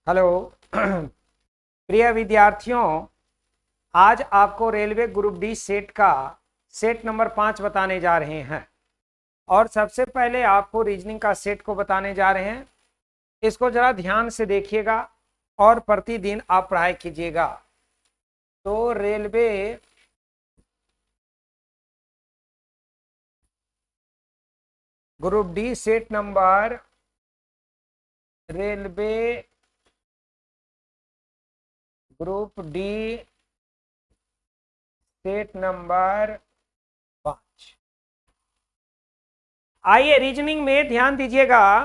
Hello प्रिय विद्यार्थियों, आज आपको रेलवे ग्रुप डी सेट का सेट नंबर 5 बताने जा रहे हैं। और सबसे पहले आपको रीजनिंग का सेट को बताने जा रहे हैं। इसको जरा ध्यान से देखिएगा और प्रतिदिन आप पढ़ाई कीजिएगा। तो railway group D set number group D set number 5। आइए रीजनिंग में ध्यान दीजिएगा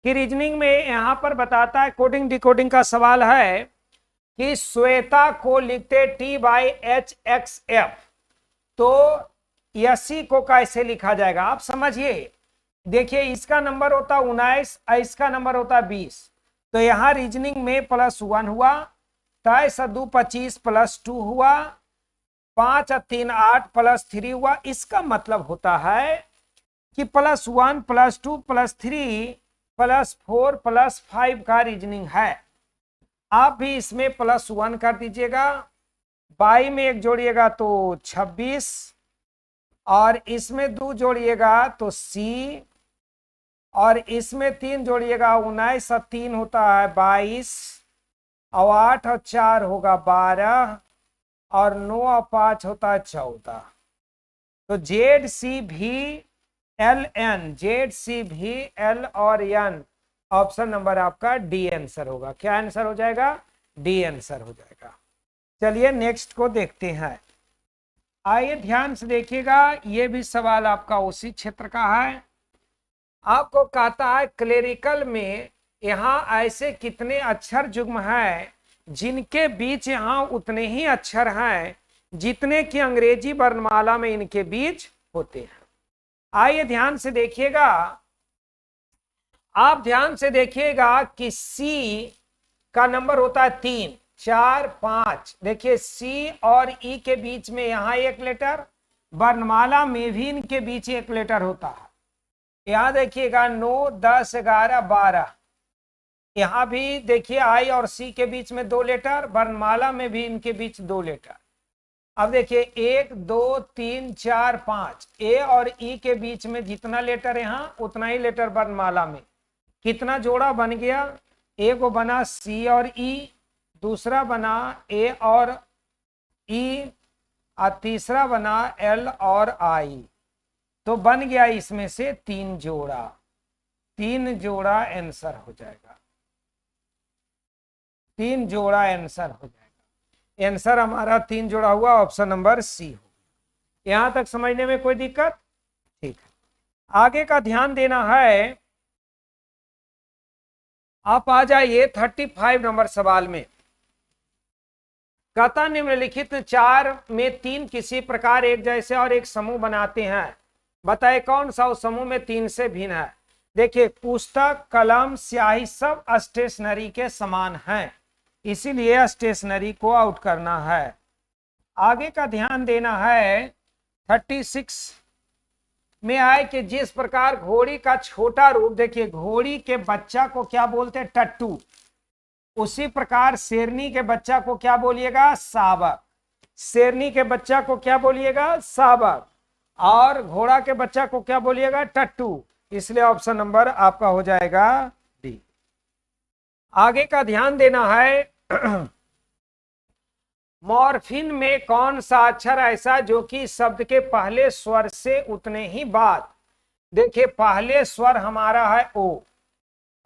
कि रीजनिंग में यहां पर बताता है, कोडिंग डिकोडिंग का सवाल है कि श्वेता को लिखते T/H/X/F, तो यसी को कैसे लिखा जाएगा आप समझिए। देखिए, इसका नंबर होता 19, इसका नंबर होता 20। तो यहां रीजनिंग में +1 हुआ, 23 25 +2 हुआ, 5 3 8 +3 हुआ। इसका मतलब होता है कि +1 +2 +3 +4 +5 का रीजनिंग है। आप भी इसमें +1 कर दीजिएगा, बाई में 1 जोड़िएगा तो 26, और इसमें 2 जोड़िएगा तो C, और इसमें 3 जोड़िएगा 19, और 3 होता है 22, और 8 और 4 होगा 12, और 9 और 5 होता है 14। तो ZCVLN और N, ऑप्शन नंबर आपका डी आंसर होगा। क्या आंसर हो जाएगा? डी आंसर हो जाएगा। चलिए नेक्स्ट को देखते हैं। आइए ध्यान से देखिएगा, ये भी सवाल आपका उसी क्षेत्र का है। आपको कहता है क्लेरिकल में यहाँ ऐसे कितने अक्षर युग्म हैं जिनके बीच यहाँ उतने ही अक्षर हैं जितने कि अंग्रेजी वर्णमाला में इनके बीच होते हैं। आइए ध्यान से देखिएगा, आप ध्यान से देखिएगा कि C का नंबर होता है 3 4 5। देखिए C और E के बीच में यहाँ एक लेटर, वर्णमाला में भी इनके बीच एक लेटर होता है। यहाँ देखिएगा 9 10 11 12। यहाँ भी देखिए I और C के बीच में 2 लेटर, वर्णमाला में भी इनके बीच 2 लेटर। अब देखिए 1 2 3 4 5, A और E के बीच में जितना लेटर यहाँ उतना ही लेटर वर्णमाला में। कितना जोड़ा बन गया? एक को बना C और E, दूसरा बना A और E, और तीसरा बना L और I। तो बन गया इसमें से 3 जोड़ा। 3 जोड़ा आंसर हो जाएगा। 3 जोड़ा आंसर हो जाएगा। आंसर हमारा 3 जोड़ा हुआ, ऑप्शन नंबर C हो। यहां तक समझने में कोई दिक्कत? ठीक है, आगे का ध्यान देना है। आप आ जाइए 35 नंबर सवाल में। कहता निम्नलिखित 4 में 3 किसी प्रकार एक जैसे और एक समूह बनाते हैं, बताए कौन सा उस समूह में 3 से भिन्न है। देखिए, पुस्तक कलम स्याही सब स्टेशनरी के समान हैं, इसीलिए स्टेशनरी को आउट करना है। आगे का ध्यान देना है। 36 में आए कि जिस प्रकार घोड़ी का छोटा रूप, देखिए घोड़ी के बच्चा को क्या बोलते हैं? टट्टू। उसी प्रकार शेरनी के बच्चा को क्या बोलिएगा? शावक। शेरनी के बच्चा को क्या बोलिएगा? शावक। और घोड़ा के बच्चा को क्या बोलिएगा? टट्टू। इसलिए ऑप्शन नंबर आपका हो जाएगा डी। आगे का ध्यान देना है। मॉर्फिन में कौन सा अक्षर ऐसा जो कि शब्द के पहले स्वर से उतने ही बाद, देखिए पहले स्वर हमारा है ओ,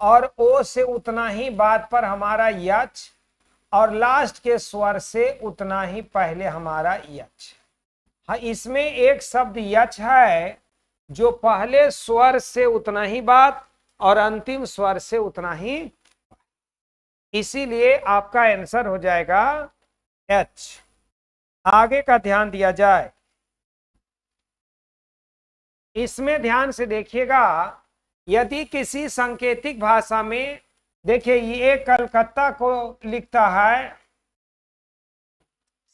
और ओ से उतना ही बाद पर हमारा यच, और लास्ट के स्वर से उतना ही पहले हमारा यच। हाँ, इसमें एक शब्द यच है जो पहले स्वर से उतना ही बाद और अंतिम स्वर से उतना ही, इसीलिए आपका आंसर हो जाएगा एच। आगे का ध्यान दिया जाए। इसमें ध्यान से देखिएगा, यदि किसी सांकेतिक भाषा में, देखिए ये कलकत्ता को लिखता है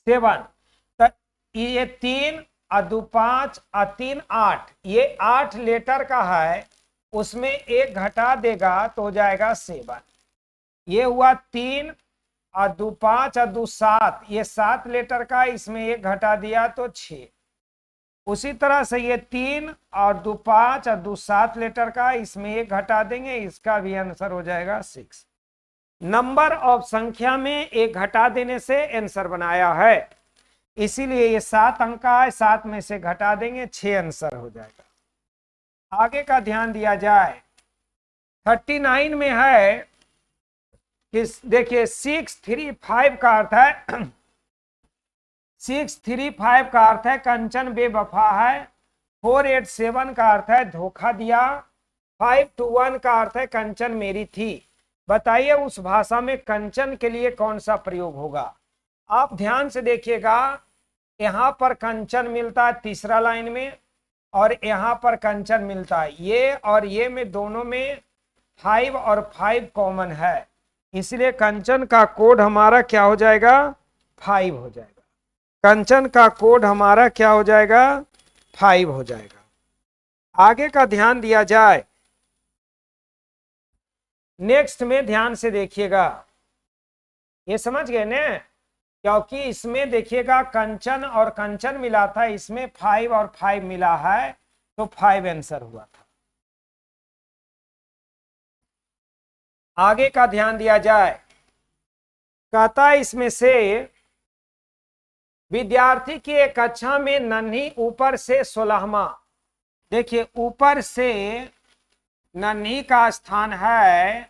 7, तो ये 3 और 2 5 और 3 8, ये 8 लेटर का है, उसमें एक घटा देगा तो हो जाएगा 7। ये हुआ 3 और 2 5 और 2 7, ये 7 लेटर का, इसमें 1 घटा दिया तो 6। उसी तरह से ये 3 और 2 5 और 2 7 लेटर का, इसमें 1 घटा देंगे, इसका भी आंसर हो जाएगा 6। नंबर ऑफ संख्या में 1 घटा देने से आंसर बनाया है, इसीलिए ये 7 अंक का है, 7 में से घटा देंगे, 6 आंसर हो जाएगा। आगे का ध्यान दिया जाए, 39 में है कि देखिए 635 का अर्थ है 635 का अर्थ है कंचन बेवफा है, 487 का अर्थ है धोखा दिया, 521 का अर्थ है कंचन मेरी थी। बताइए उस भाषा में कंचन के लिए कौन सा प्रयोग होगा। आप ध्यान से देखिएगा, यहां पर कंचन मिलता है तीसरा लाइन में, और यहां पर कंचन मिलता है, ये और ये में दोनों में 5 और 5 कॉमन है, इसलिए कंचन का कोड हमारा क्या हो जाएगा, 5 हो जाएगा। कंचन का कोड हमारा क्या हो जाएगा, 5 हो जाएगा। आगे का ध्यान दिया जाए, नेक्स्ट में ध्यान से देखिएगा, ये समझ गए ना, क्योंकि इसमें देखिएगा कंचन और कंचन मिला था, इसमें 5 और 5 मिला है, तो 5 आंसर हुआ था। आगे का ध्यान दिया जाए, कहता है इसमें से विद्यार्थी की एक कक्षा में नन्ही ऊपर से 16वां, देखिए ऊपर से नन्ही का स्थान है,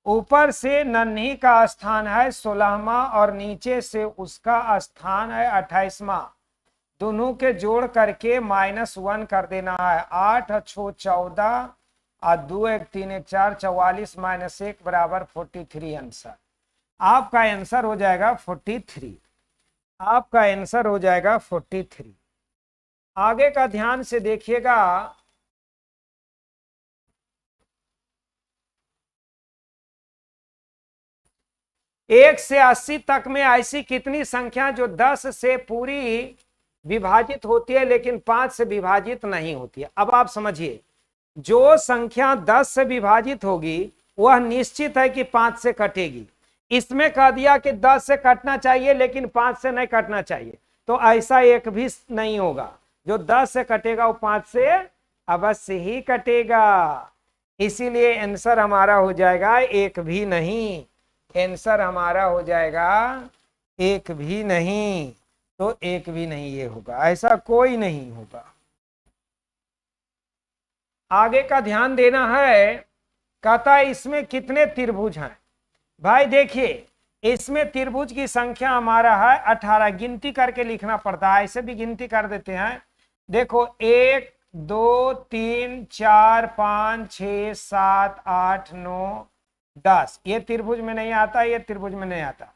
ऊपर से नन्ही का स्थान है 16वां और नीचे से उसका स्थान है 28वां, दोनों के जोड़ करके -1 कर देना है। 8 और 6 14 और 2 1 3 1 4 44 -1 बराबर 43 आंसर। आपका आंसर हो जाएगा 43, आपका आंसर हो जाएगा 43। आगे का ध्यान से देखिएगा, एक से 80 तक में ऐसी कितनी संख्या जो 10 से पूरी विभाजित होती है लेकिन 5 से विभाजित नहीं होती है। अब आप समझिए, जो संख्या 10 से विभाजित होगी वह निश्चित है कि 5 से कटेगी। इसमें कह दिया कि 10 से कटना चाहिए लेकिन 5 से नहीं कटना चाहिए, तो ऐसा एक भी नहीं होगा। जो 10 से कटेगा वो 5 से अवश्य ही कटेगा, इसीलिए आंसर हमारा हो जाएगा एक भी नहीं, आंसर हमारा हो जाएगा एक भी नहीं, तो एक भी नहीं ये होगा, ऐसा कोई नहीं होगा। आगे का ध्यान देना है, कहता है इसमें कितने त्रिभुज हैं। भाई देखिए, इसमें त्रिभुज की संख्या हमारा है 18, गिनती करके लिखना पड़ता है, ऐसे भी गिनती कर देते हैं। देखो 1 2 3 4 5 6 7 8 9 10, ये त्रिभुज में नहीं आता, ये त्रिभुज में नहीं आता।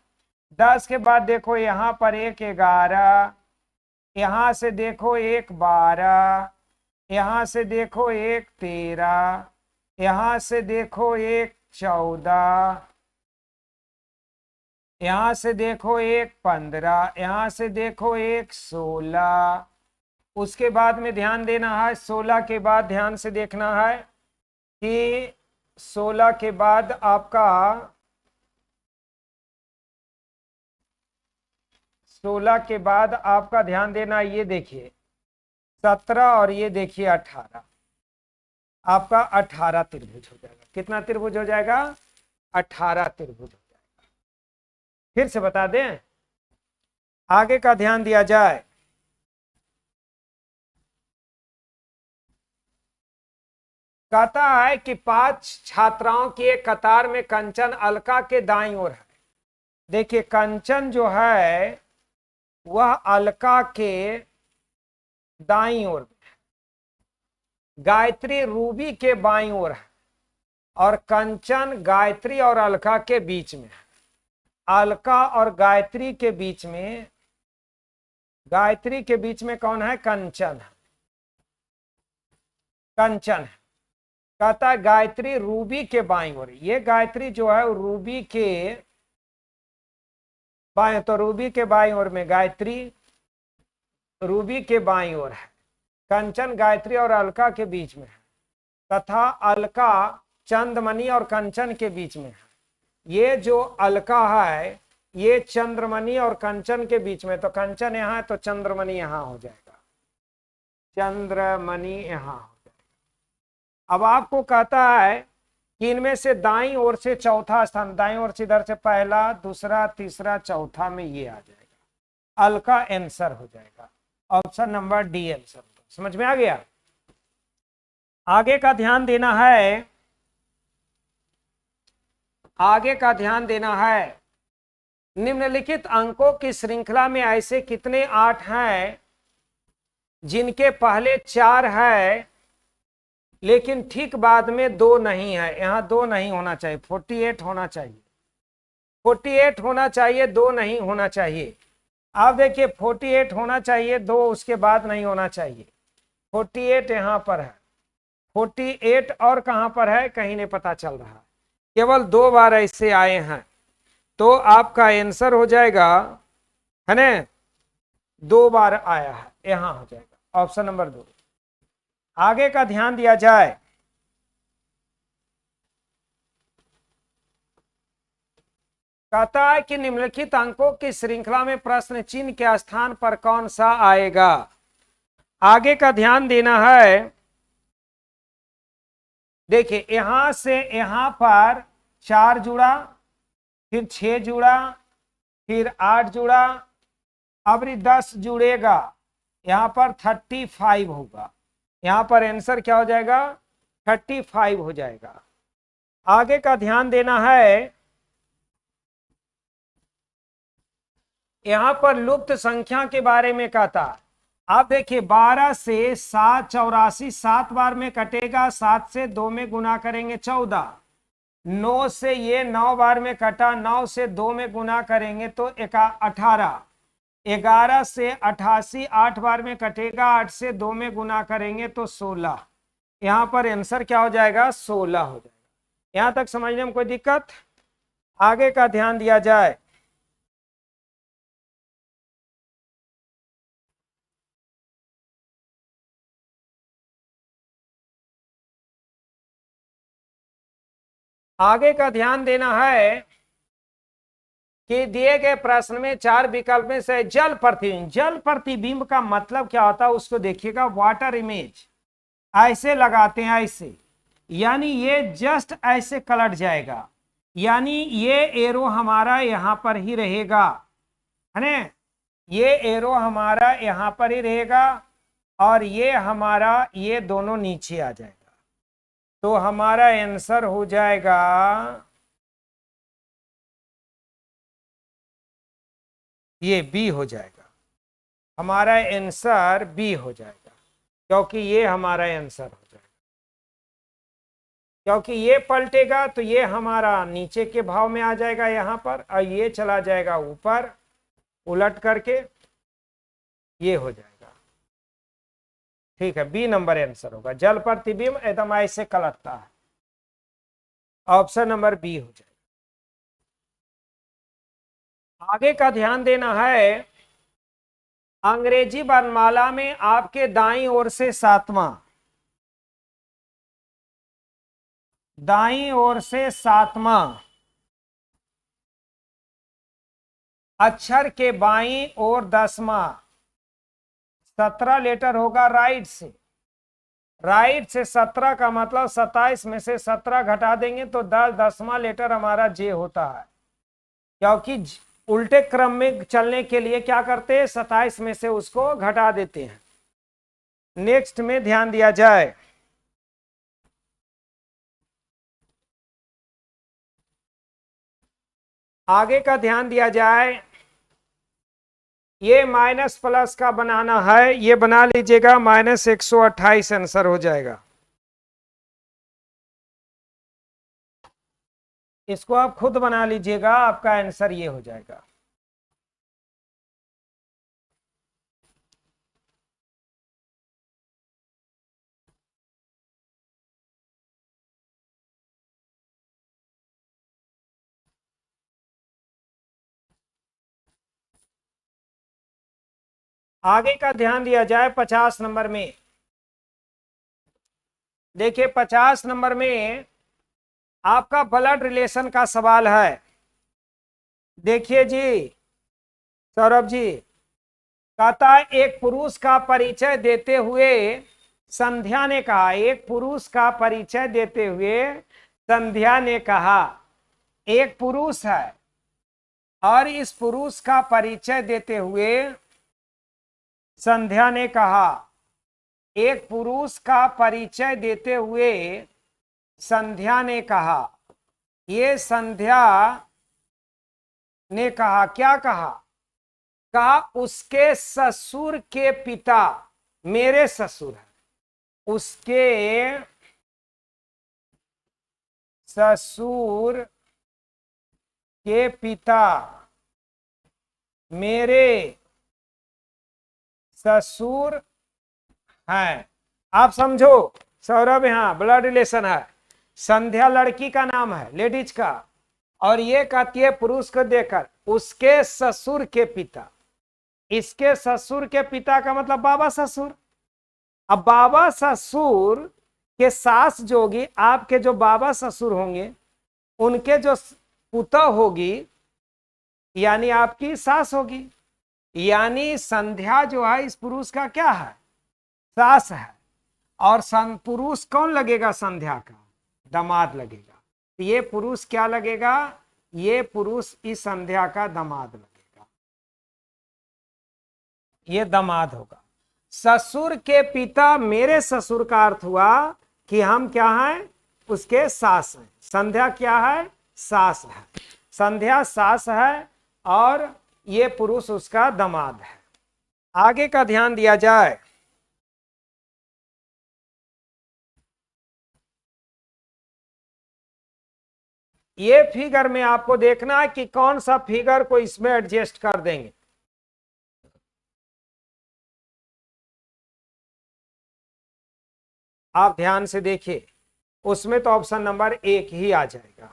10 के बाद देखो यहाँ पर 1 11, यहाँ से देखो 1 12, यहाँ से देखो 1 13, यहाँ से देखो 1 14, यहाँ से देखो 1 15, यहाँ से देखो 1 16। उसके बाद में ध्यान देना है, 16 के बाद ध्यान से देखना है कि 16 के बाद आपका 16 के बाद आपका ध्यान देना, ये देखिए 17 और ये देखिए 18, आपका 18 त्रिभुज हो जाएगा। कितना त्रिभुज हो जाएगा, 18 त्रिभुज हो जाएगा। फिर से बता दें, आगे का ध्यान दिया जाए, कहता है कि 5 छात्राओं की एक कतार में कंचन अलका के दाईं ओर है। देखिए कंचन जो है वह अलका के दाईं ओर में है, गायत्री रूबी के बाईं ओर है, और कंचन गायत्री और अलका के बीच में है। अलका और गायत्री के बीच में, गायत्री के बीच में कौन है, कंचन है, कंचन है। कहता है गायत्री रूबी के बाईं ओर, ये गायत्री जो है रूबी के बाएं, तो रूबी के बाईं ओर में गायत्री रूबी के बाईं ओर है, कंचन गायत्री और अलका के बीच में है। तथा अलका चंद्रमणि और कंचन के बीच में है। ये जो अलका है ये चंद्रमणि और कंचन के बीच में, तो कंचन यहाँ है तो चंद्रमणि यहाँ हो जाएगा, चंद्रमणि यहाँ हो जाएगा। अब आपको कहता है कि इनमें से दाईं ओर से चौथा स्थान, दाईं ओर से इधर से पहला दूसरा तीसरा चौथा में ये आ जाएगा, अलका आंसर हो जाएगा, ऑप्शन नंबर डी आंसर होगा। समझ में आ गया। आगे का ध्यान देना है, आगे का ध्यान देना है। निम्नलिखित अंकों की श्रृंखला में ऐसे कितने 8 हैं जिनके पहले 4 है लेकिन ठीक बाद में 2 नहीं है। यहां 2 नहीं होना चाहिए, 48 होना चाहिए, 48 होना चाहिए, 2 नहीं होना चाहिए। आप देखिए 48 होना चाहिए, 2 उसके बाद नहीं होना चाहिए। 48 यहां पर है, 48 और कहां पर है कहीं नहीं पता चल रहा है, केवल 2 बार ऐसे आए हैं, तो आपका आंसर हो जाएगा, है ना, 2 बार आया है, यहां हो जाएगा ऑप्शन नंबर 2। आगे का ध्यान दिया जाए, कहता है कि निम्नलिखित अंकों की श्रृंखला में प्रश्न चिन्ह के स्थान पर कौन सा आएगा। आगे का ध्यान देना है। देखिए यहां से यहां पर 4 जुड़ा, फिर 6 जुड़ा, फिर 8 जुड़ा, अब 10 जुड़ेगा, यहां पर 35 होगा, यहां पर आंसर क्या हो जाएगा 35 हो जाएगा। आगे का ध्यान देना है, यहां पर लुप्त संख्या के बारे में कहता। आप देखिए 12 से 7 84, 7 बार में कटेगा, 7 से 2 में गुना करेंगे 14, 9 से ये 9 बार में कटा, 9 से 2 में गुना करेंगे तो 18, 11 से 88, 8 बार में कटेगा, 8 से 2 में गुना करेंगे तो 16, यहां पर आंसर क्या हो जाएगा 16 हो जाएगा। यहां तक समझने में कोई दिक्कत। आगे का ध्यान दिया जाए, आगे का ध्यान देना है कि दिए गए प्रश्न में 4 विकल्प में से जल प्रतिबिंब, जल प्रतिबिंब का मतलब क्या होता है उसको देखिएगा। वाटर इमेज ऐसे लगाते हैं, ऐसे, यानी ये जस्ट ऐसे कलट जाएगा, यानी ये एरो हमारा यहां पर ही रहेगा, है ना, ये एरो हमारा यहां पर ही रहेगा और ये हमारा ये दोनों नीचे आ जाएगा, तो हमारा आंसर हो जाएगा ये बी हो जाएगा, हमारा आंसर बी हो जाएगा, क्योंकि ये हमारा आंसर हो जाएगा, क्योंकि ये पलटेगा तो ये हमारा नीचे के भाव में आ जाएगा यहां पर, और ये चला जाएगा ऊपर उलट करके, ये हो जाएगा। ठीक है, बी नंबर आंसर होगा, जल प्रतिबिंब एकदम ऐसे कलटता है, ऑप्शन नंबर बी हो जाएगा। आगे का ध्यान देना है, अंग्रेजी वर्णमाला में आपके दाईं ओर से 7वां, दाईं ओर से 7वां अक्षर के बाईं ओर 10वां, 17 लेटर होगा राइट से, राइट से 17 का मतलब 27 में से 17 घटा देंगे तो 10वां लेटर हमारा जे होता है, क्योंकि उल्टे क्रम में चलने के लिए क्या करते हैं 27 में से उसको घटा देते हैं। नेक्स्ट में ध्यान दिया जाए, आगे का ध्यान दिया जाए, ये माइनस प्लस का बनाना है, ये बना लीजिएगा, -128 आंसर हो जाएगा। इसको आप खुद बना लीजिएगा, आपका आंसर ये हो जाएगा। आगे का ध्यान दिया जाए 50 नंबर में, देखिए 50 नंबर में आपका ब्लड रिलेशन का सवाल है। देखिए जी सौरभ जी, कहता है एक पुरुष का परिचय देते हुए संध्या ने कहा, एक पुरुष का परिचय देते हुए संध्या ने कहा, एक पुरुष है और इस पुरुष का परिचय देते हुए संध्या ने कहा, एक पुरुष का परिचय देते हुए संध्या ने कहा, ये संध्या ने कहा, क्या कहा? कहा उसके ससुर के पिता मेरे ससुर है, उसके ससुर के पिता मेरे ससुर हैं। आप समझो सौरभ, यहां ब्लड रिलेशन है, संध्या लड़की का नाम है, लेडीज का, और ये कहती है पुरुष को देकर उसके ससुर के पिता। इसके ससुर के पिता का मतलब बाबा ससुर। अब बाबा ससुर के सास जो होगी, आपके जो बाबा ससुर होंगे उनके जो पुतः होगी यानी आपकी सास होगी, यानी संध्या जो है इस पुरुष का क्या है? सास है। और पुरुष कौन लगेगा? संध्या का दामाद लगेगा। तो ये पुरुष क्या लगेगा? ये पुरुष इस संध्या का दामाद लगेगा, ये दामाद होगा। ससुर के पिता मेरे ससुर का अर्थ हुआ कि हम क्या हैं? उसके सास हैं। संध्या क्या है? सास है। संध्या सास है और ये पुरुष उसका दामाद है। आगे का ध्यान दिया जाए। ये फिगर में आपको देखना है कि कौन सा फिगर को इसमें एडजस्ट कर देंगे। आप ध्यान से देखिए, उसमें तो ऑप्शन नंबर 1 ही आ जाएगा।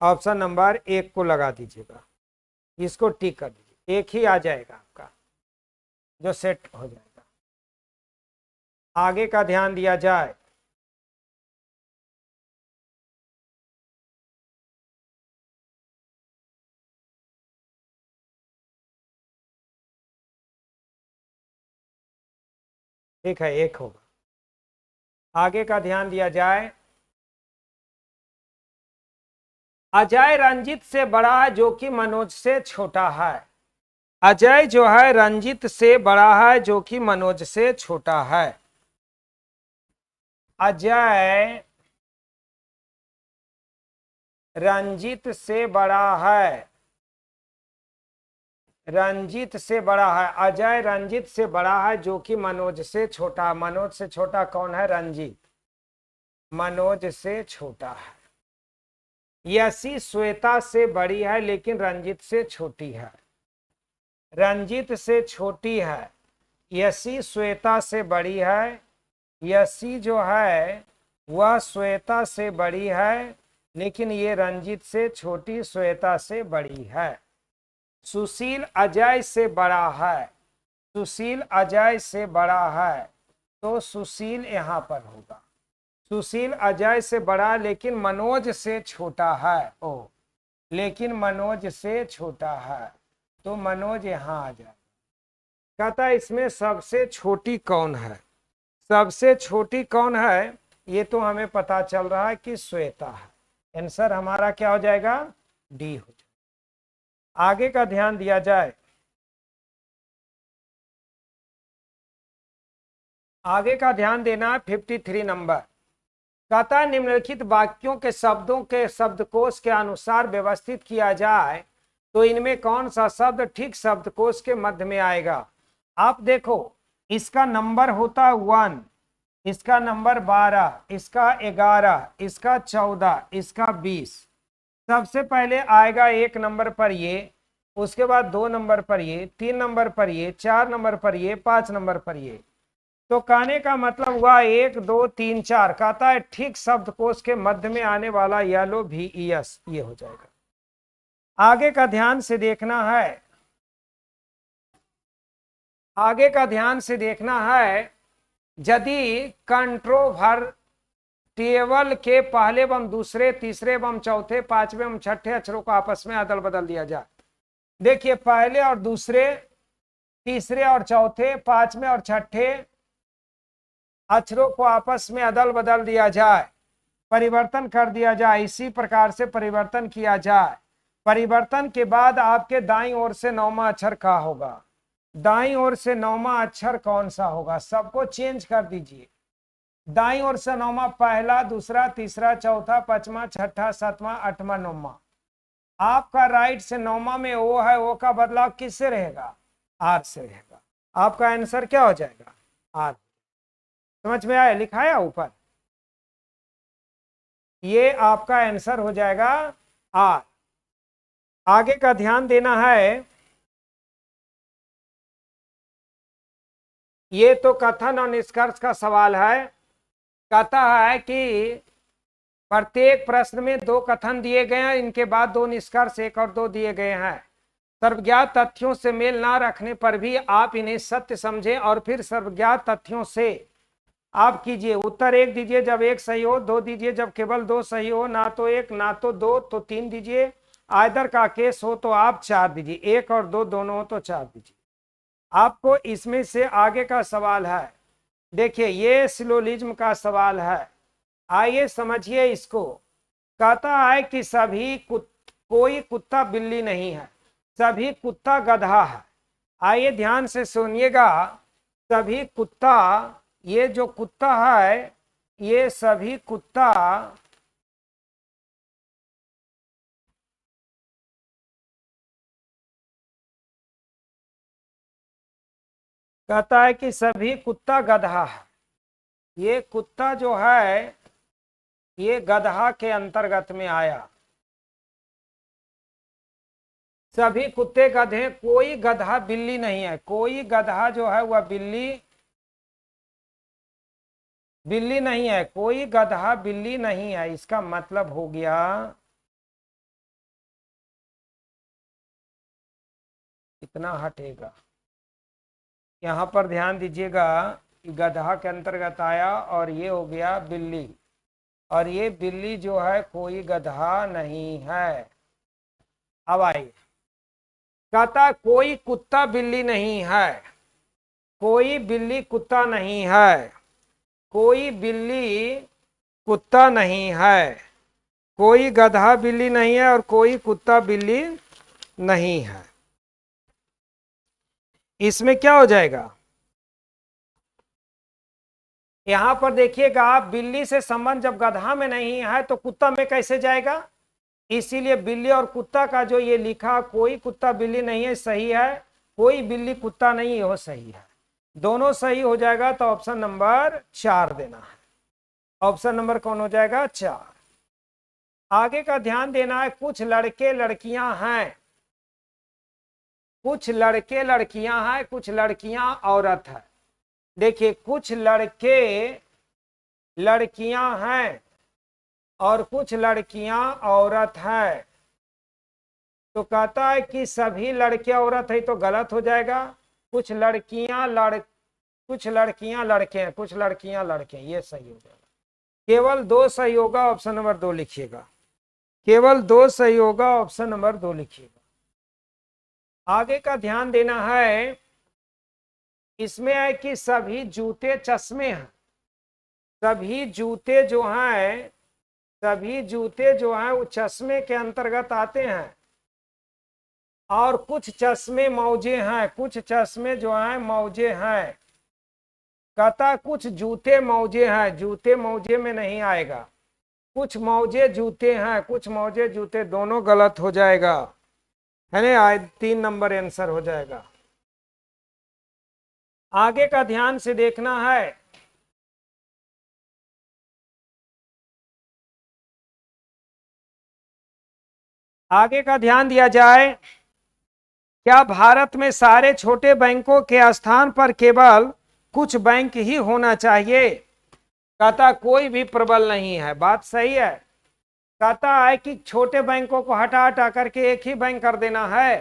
ऑप्शन नंबर 1 को लगा दीजिएगा, इसको टिक कर दीजिए, 1 ही आ जाएगा आपका जो सेट हो जाएगा। आगे का ध्यान दिया जाए। ठीक है, 1 होगा। आगे का ध्यान दिया जाए। अजय रंजित से बड़ा है जो कि मनोज से छोटा है। अजय जो है रंजित से बड़ा है जो कि मनोज से छोटा है। अजय रंजित से बड़ा है, रंजित से बड़ा है। अजय रंजित से बड़ा है जो कि मनोज से छोटा। मनोज से छोटा कौन है? रंजित मनोज से छोटा है। यशी श्वेता से बड़ी है लेकिन रंजित से छोटी है। रंजित से छोटी है, यशी श्वेता से बड़ी है। यशी जो है वह श्वेता से बड़ी है लेकिन ये रंजित से छोटी, श्वेता से बड़ी है। सुशील अजय से बड़ा है, सुशील अजय से बड़ा है, तो सुशील यहां पर होगा। सुशील अजय से बड़ा लेकिन मनोज से छोटा है। ओ, लेकिन मनोज से छोटा है, तो मनोज यहां आ जाए। कहता है इसमें सबसे छोटी कौन है? सबसे छोटी कौन है? ये तो हमें पता चल रहा है कि श्वेता है। आंसर हमारा क्या हो जाएगा? डी हो जाएगा। आगे का ध्यान दिया जाए। आगे का ध्यान देना है 53 नंबर। कहता है निम्नलिखित वाक्यों के शब्दों के शब्दकोश के अनुसार व्यवस्थित किया जाए तो इनमें कौन सा शब्द ठीक शब्दकोश के मध्य में आएगा? आप देखो, इसका नंबर होता है 1, इसका नंबर 12, इसका 11, इसका 14, इसका 20। सबसे पहले आएगा 1 नंबर पर ये, उसके बाद 2 नंबर पर ये, 3 नंबर पर ये, 4 नंबर पर ये, 5 नंबर पर ये। तो कहने का मतलब हुआ 1 2 3 4। कहता है ठीक शब्दकोश के मध्य में आने वाला येलो VES ये हो जाएगा। आगे का ध्यान से देखना है। आगे का ध्यान से देखना है। यदि कंट्रोवर्टिबल के पहले एवं दूसरे, तीसरे एवं चौथे, पांचवें एवं छठे अक्षरों को आपस में अदल बदल दिया जाए। देखिए, पहले और दूसरे, तीसरे और चौथे, पांचवें और छठे अक्षरों को आपस में अदल बदल दिया जाए, परिवर्तन कर दिया जाए, इसी प्रकार से परिवर्तन किया जाए। परिवर्तन के बाद आपके दाईं ओर से 9वां अक्षर क्या होगा? दाईं ओर से 9वां अक्षर कौन सा होगा? सबको चेंज कर दीजिए। दाईं ओर से 9वां, पहला, दूसरा, तीसरा, चौथा, पांचवा, छठा, सातवां, आठवां, 9वां। आपका राइट से 9वां में ओ है, ओ का बदलाव किससे रहेगा? आर से रहेगा। आपका आंसर क्या हो जाएगा? आर। समझ में आया? लिखाया ऊपर, ये आपका आंसर हो जाएगा आर। आगे का ध्यान देना है, ये तो कथन और निष्कर्ष का सवाल है। कहता है कि प्रत्येक प्रश्न में 2 कथन दिए गए हैं, इनके बाद 2 निष्कर्ष, 1 और 2 दिए गए हैं। सर्वज्ञात तथ्यों से मेल ना रखने पर भी आप इन्हें सत्य समझें और फिर सर्वज्ञात तथ्यों से आप कीजिए। उत्तर 1 दीजिए जब 1 सही हो, 2 दीजिए जब केवल 2 सही हो, ना तो 1 ना तो 2 तो 3 दीजिए। आइदर का केस हो तो आप 4 दीजिए, 1 और 2 दोनों हो तो 4 दीजिए। आपको इसमें से आगे का सवाल है, देखिए ये सिलोजिज्म का सवाल है, आइए समझिए इसको। कहता है कि कोई कुत्ता बिल्ली नहीं है, सभी कुत्ता गधा है। आइए ध्यान से सुनिएगा, सभी कुत्ता, ये जो कुत्ता है, ये सभी कुत्ता कहता है कि सभी कुत्ता गधा है। ये कुत्ता जो है ये गधा के अंतर्गत में आया। सभी कुत्ते गधे, कोई गधा बिल्ली नहीं है। कोई गधा जो है वह बिल्ली नहीं है। कोई गधा बिल्ली नहीं है, इसका मतलब हो गया, कितना हटेगा, यहां पर ध्यान दीजिएगा, गधा के अंतर्गत आया और ये हो गया बिल्ली, और ये बिल्ली जो है कोई गधा नहीं है। अब आइए, कहता कोई कुत्ता बिल्ली नहीं है, कोई बिल्ली कुत्ता नहीं है, कोई बिल्ली कुत्ता नहीं है, कोई गधा बिल्ली नहीं है और कोई कुत्ता बिल्ली नहीं है। इसमें क्या हो जाएगा? यहां पर देखिएगा, आप बिल्ली से संबंध जब गधा में नहीं है तो कुत्ता में कैसे जाएगा? इसीलिए बिल्ली और कुत्ता का जो ये लिखा, कोई कुत्ता बिल्ली नहीं है, सही है। कोई बिल्ली कुत्ता नहीं, हो सही है। दोनों सही हो जाएगा तो ऑप्शन नंबर 4 देना है। ऑप्शन नंबर कौन हो जाएगा? 4। आगे का ध्यान देना है, कुछ लड़के लड़कियां हैं, कुछ लड़के लड़कियां हैं, कुछ लड़कियां औरत है। देखिए, कुछ लड़के लड़कियां हैं और कुछ लड़कियां औरत है। तो कहता है कि सभी लड़के औरत है तो गलत हो जाएगा। कुछ लड़कियां लड़के हैं, कुछ लड़कियां लड़के हैं, ये सही हो जाएगा। केवल 2 सही होगा, ऑप्शन नंबर 2 लिखिएगा। केवल 2 सही होगा, ऑप्शन नंबर 2 लिखिएगा। आगे का ध्यान देना है, इसमें है कि सभी जूते चश्मे हैं। सभी जूते जो हैं, सभी जूते जो हैं वो चश्मे के अंतर्गत आते हैं, और कुछ चश्मे मौजे हैं, कुछ चश्मे जो हैं मौजे हैं। कहता कुछ जूते मौजे हैं, जूते मौजे में नहीं आएगा। कुछ मौजे जूते हैं, कुछ मौजे जूते, दोनों गलत हो जाएगा, है ना? 3 नंबर आंसर हो जाएगा। आगे का ध्यान से देखना है, आगे का ध्यान दिया जाए। क्या भारत में सारे छोटे बैंकों के स्थान पर केवल कुछ बैंक ही होना चाहिए? कहता कोई भी प्रबल नहीं है, बात सही है। कहता है कि छोटे बैंकों को हटा हटा करके एक ही बैंक कर देना है।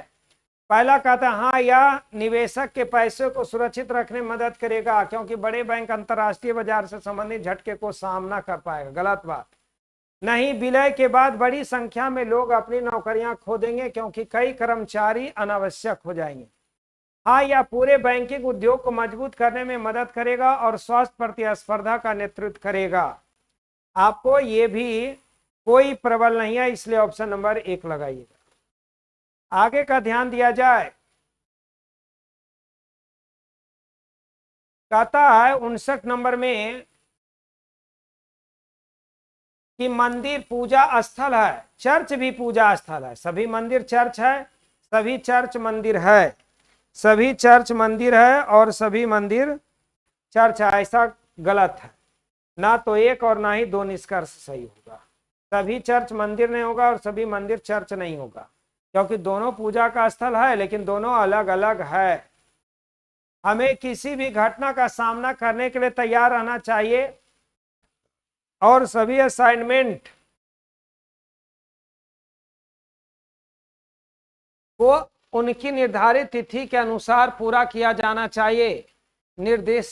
पहला कहता है हाँ, यह निवेशक के पैसे को सुरक्षित रखने में मदद करेगा क्योंकि बड़े बैंक अंतर्राष्ट्रीय बाजार से संबंधित झटके को सामना कर पाएगा। गलत बात। नहीं, विलय के बाद बड़ी संख्या में लोग अपनी नौकरियां खो देंगे क्योंकि कई कर्मचारी अनावश्यक हो जाएंगे। हाँ, यह पूरे बैंकिंग उद्योग को मजबूत करने में मदद करेगा और स्वस्थ प्रतिस्पर्धा का नेतृत्व करेगा। आपको ये भी कोई प्रबल नहीं है, इसलिए ऑप्शन नंबर 1 लगाइएगा। आगे का ध्यान दिया जाए, कहता है 59 नंबर में कि मंदिर पूजा स्थल है, चर्च भी पूजा स्थल है। सभी मंदिर चर्च है, सभी चर्च मंदिर है, सभी चर्च मंदिर है और सभी मंदिर चर्च है, ऐसा गलत है। ना तो एक और ना ही 2 निष्कर्ष सही होगा। सभी चर्च मंदिर नहीं होगा और सभी मंदिर चर्च नहीं होगा, क्योंकि दोनों पूजा का स्थल है लेकिन दोनों अलग अलग है। हमें किसी भी घटना का सामना करने के लिए तैयार रहना चाहिए और सभी असाइनमेंट को उनकी निर्धारित तिथि के अनुसार पूरा किया जाना चाहिए। निर्देश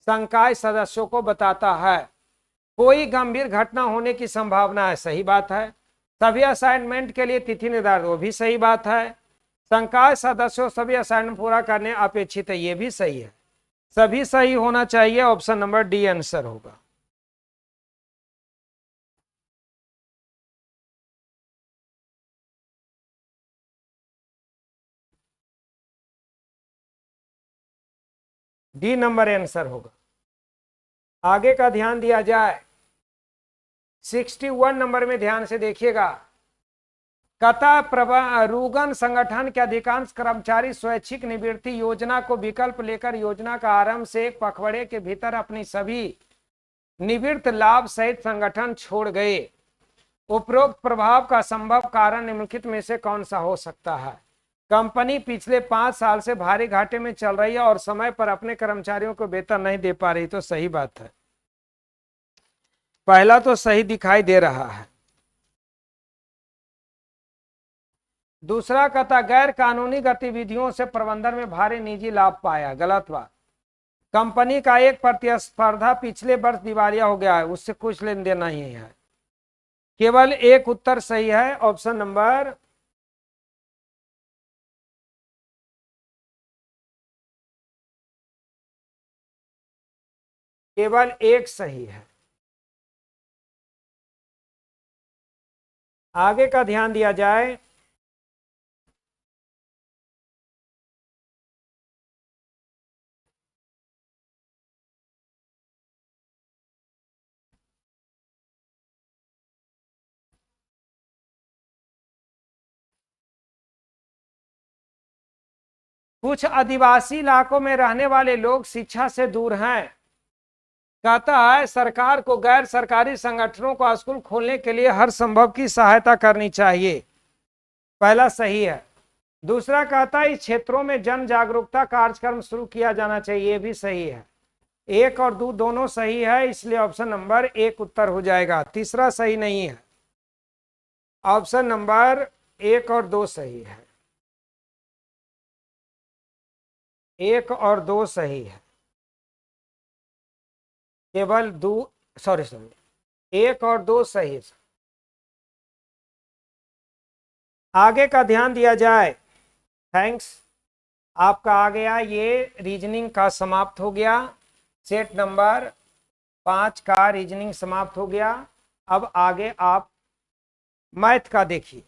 संकाय सदस्यों को बताता है कोई गंभीर घटना होने की संभावना है, सही बात है। सभी असाइनमेंट के लिए तिथि निर्धारित, वो भी सही बात है। संकाय सदस्यों सभी असाइनमेंट पूरा करने अपेक्षित है, ये भी सही है। सभी सही होना चाहिए, ऑप्शन नंबर डी आंसर होगा। डी नंबर आंसर होगा। आगे का ध्यान दिया जाए, 61 नंबर में ध्यान से देखिएगा। कथा रुगन संगठन के अधिकांश कर्मचारी स्वैच्छिक निवृत्ति योजना को विकल्प लेकर योजना का आरंभ से एक पखवाड़े के भीतर अपनी सभी निवृत्त लाभ सहित संगठन छोड़ गए। उपरोक्त प्रभाव का संभव कारण निम्नलिखित में से कौन सा हो सकता है? कंपनी पिछले 5 साल से भारी घाटे में चल रही है और समय पर अपने कर्मचारियों को वेतन नहीं दे पा रही, तो सही बात है। पहला तो सही दिखाई दे रहा है। दूसरा कहता गैर कानूनी गतिविधियों से प्रबंधन में भारी निजी लाभ पाया, गलत बात। कंपनी का एक प्रतिस्पर्धा पिछले वर्ष दिवालिया हो गया है, उससे कुछ लेन देन नहीं है। केवल एक उत्तर सही है, ऑप्शन नंबर केवल एक सही है। आगे का ध्यान दिया जाए, कुछ आदिवासी इलाकों में रहने वाले लोग शिक्षा से दूर हैं। कहता है सरकार को गैर सरकारी संगठनों को स्कूल खोलने के लिए हर संभव की सहायता करनी चाहिए, पहला सही है। दूसरा कहता है इस क्षेत्रों में जन जागरूकता कार्यक्रम शुरू किया जाना चाहिए, ये भी सही है। 1 और 2 दोनों सही है, इसलिए ऑप्शन नंबर 1 उत्तर हो जाएगा। तीसरा सही नहीं है, ऑप्शन नंबर 1 और 2 सही है। 1 और 2 सही है, केवल 1 और 2 सही है। आगे का ध्यान दिया जाए, थैंक्स। आपका आ गया, ये रीजनिंग का समाप्त हो गया। सेट नंबर 5 का रीजनिंग समाप्त हो गया। अब आगे आप मैथ का देखिए।